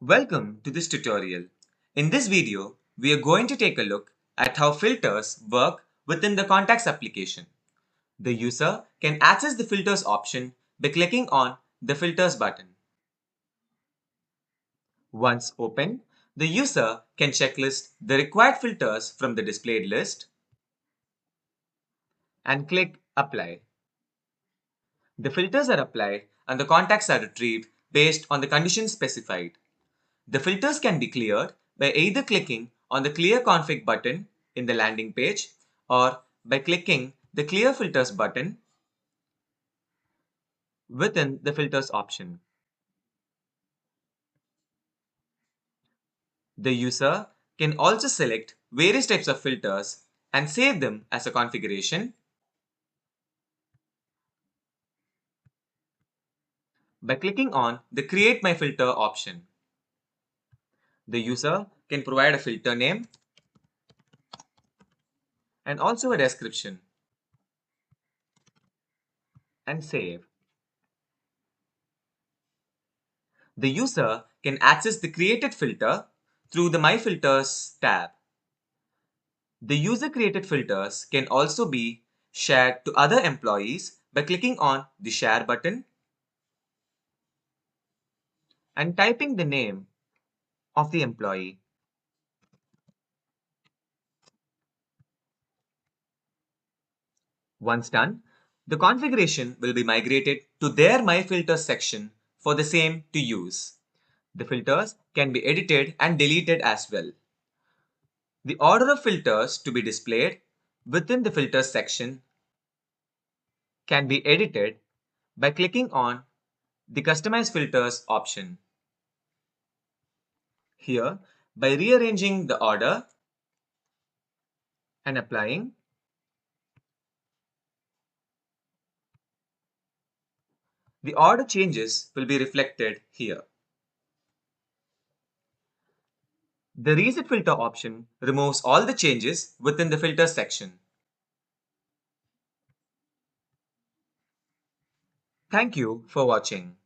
Welcome to this tutorial. In this video, we are going to take a look at how filters work within the Contacts application. The user can access the Filters option by clicking on the Filters button. Once open, the user can checklist the required filters from the displayed list and click Apply. The filters are applied and the contacts are retrieved based on the conditions specified. The filters can be cleared by either clicking on the Clear Config button in the landing page or by clicking the Clear Filters button within the Filters option. The user can also select various types of filters and save them as a configuration by clicking on the Create My Filter option. The user can provide a filter name and also a description and save. The user can access the created filter through the My Filters tab. The user-created filters can also be shared to other employees by clicking on the Share button and typing the name of the employee. Once done, the configuration will be migrated to their My Filters section for the same to use. The filters can be edited and deleted as well. The order of filters to be displayed within the Filters section can be edited by clicking on the Customize Filters option. Here, by rearranging the order and applying, the order changes will be reflected here. The Reset Filter option removes all the changes within the filter section. Thank you for watching.